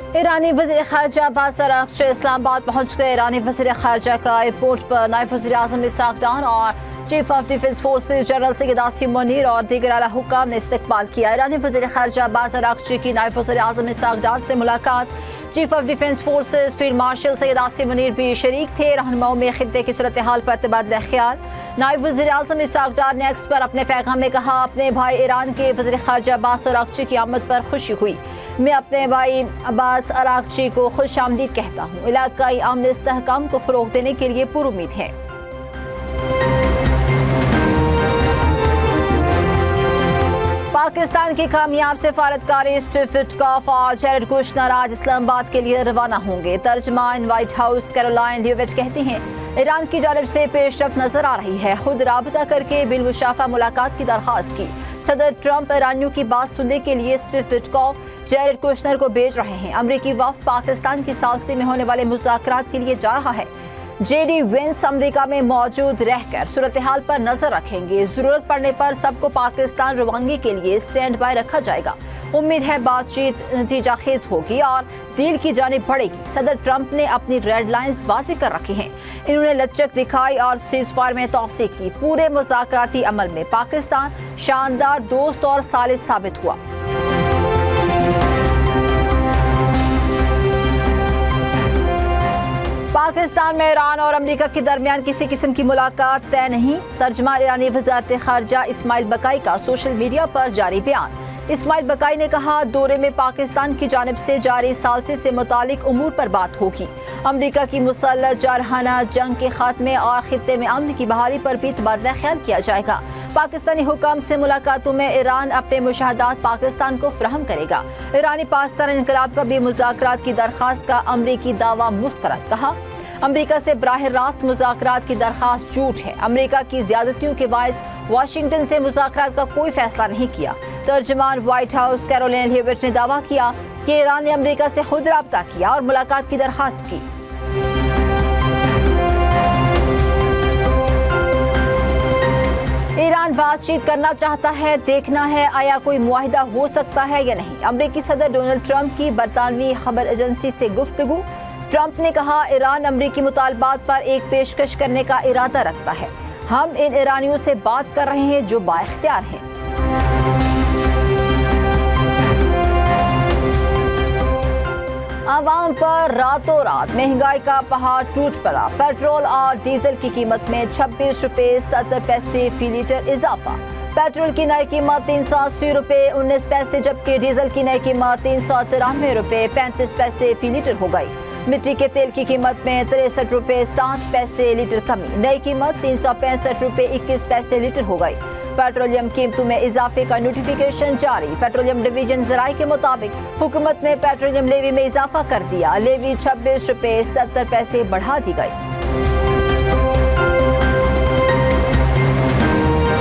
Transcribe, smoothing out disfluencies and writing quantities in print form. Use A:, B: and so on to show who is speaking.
A: ईरानी वज़ीर ख़ारजा अब्बास अराग़ची इस्लामाबाद पहुँच गए। ईरानी वज़ीर ख़ारजा का एयरपोर्ट पर नायब वज़ीर आज़म इसहाक़ डार और chief of defence forces general Syed Asim Munir और दीगर आला हुक्काम ने इस्तकबाल किया। ईरानी वज़ीर ख़ारजा अब्बास अराग़ची की नायब वज़ीर आज़म इसहाक़ डार से मुलाकात। Chief of defence forces field marshal Syed Asim Munir भी शरीक थे। रहनुमाओं में खित्ते की सूरत हाल पर तबादला ख्याल। नायब वज़ीर आज़म इसहाक़ डार ने एक्स पर अपने पैगाम में कहा, अपने भाई ईरान के वज़ीर ख़ारजा अब्बास अराग़ची की आमद पर खुशी हुई। मैं अपने भाई अब्बास अराग़ची को खुश आमदीद कहता हूँ। इलाकाई अमन इस्तेहकाम को फ़रोग़ देने के लिए पुरुमीद है। पाकिस्तान की कामयाब सिफारतकारी स्टीव विटकॉफ और जैरेड कुशनर आज इस्लामाबाद के लिए रवाना होंगे। तर्जमान व्हाइट हाउस कैरोलाइन ल्यूविट कहती हैं, ईरान की जानिब से पेशरफ्त नजर आ रही है। खुद राबता करके बिलमुशाफा मुलाकात की दरख्वास्त की। सदर ट्रंप ईरानियों की बात सुनने के लिए स्टीव विटकॉफ जैरेड कुशनर को भेज रहे हैं। अमरीकी वफ्द पाकिस्तान की सालसी में होने वाले मुज़ाकरात के लिए जा रहा है। जेडी वेंस अमेरिका में मौजूद रहकर सूरत हाल पर नजर रखेंगे। जरूरत पड़ने पर सबको पाकिस्तान रवानगी के लिए स्टैंड बाय रखा जाएगा। उम्मीद है बातचीत नतीजा खेज होगी और डील की जानिब बढ़ेगी। सदर ट्रंप ने अपनी रेड लाइंस वाज़ेह कर रखी हैं। इन्होंने लचक दिखाई और सीज़फायर में तौसीक की। पूरे मुज़ाकराती अमल में पाकिस्तान शानदार दोस्त और सालिस साबित हुआ। पाकिस्तान में ईरान और अमेरिका के दरमियान किसी किस्म की मुलाकात तय नहीं। तर्जमान ईरानी वज़ारत ख़ारजा इस्माइल बकाई का सोशल मीडिया पर जारी बयान। इस्माइल बकाई ने कहा, दौरे में पाकिस्तान की जानिब से जारी सालसी से मुतालिक उमूर पर बात होगी। अमेरिका की मुसल्लह जारहाना जंग के खात्मे और खित्ते में अमन की बहाली पर भी तबादला ख्याल किया जाएगा। पाकिस्तानी हुकाम से मुलाकातों में ईरान अपने मुशाहदात पाकिस्तान को फराहम करेगा। ईरानी पाकिस्तान इनकलाब का भी मुज़ाकरात की दरख्वास्त का अमरीकी दावा मुस्तरद। कहा, अमेरिका से बराह रास्त मुज़ाकरात की दरख्वास्त झूठ है। अमेरिका की ज़्यादतियों के बायस वाशिंगटन से मुज़ाकरात का कोई फैसला नहीं किया। तर्जमान व्हाइट हाउस कैरोलाइन ल्यूविट ने दावा किया कि ईरान ने अमेरिका से खुद राब्ता किया और मुलाकात की दरख्वास्त की। ईरान बातचीत करना चाहता है, देखना है आया कोई मुआहिदा हो सकता है या नहीं। अमेरिकी सदर डोनाल्ड ट्रंप की बरतानवी खबर एजेंसी से गुफ्तगू। ट्रंप ने कहा, ईरान अमेरिकी मुतालबात पर एक पेशकश करने का इरादा रखता है। हम इन ईरानियों से बात कर रहे हैं जो बाइख्तियार हैं। आवाम पर रातों रात महंगाई का पहाड़ टूट पड़ा। पेट्रोल और डीजल की कीमत में 26 रुपये 77 पैसे फी लीटर इजाफा। पेट्रोल की नई कीमत 380 रुपये 19 पैसे, जबकि डीजल की नई कीमत 393 रुपये 35 पैसे फी लीटर हो गई। मिट्टी के तेल की कीमत में 63 रुपये 60 पैसे लीटर कमी। नई कीमत 365 रुपये 21 पैसे लीटर हो गई। पेट्रोलियम कीमतों में इजाफे का नोटिफिकेशन जारी। पेट्रोलियम डिवीजन ज़राए के मुताबिक हुकूमत ने पेट्रोलियम लेवी में इजाफा कर दिया। लेवी 26 रुपये 77 पैसे बढ़ा दी गई।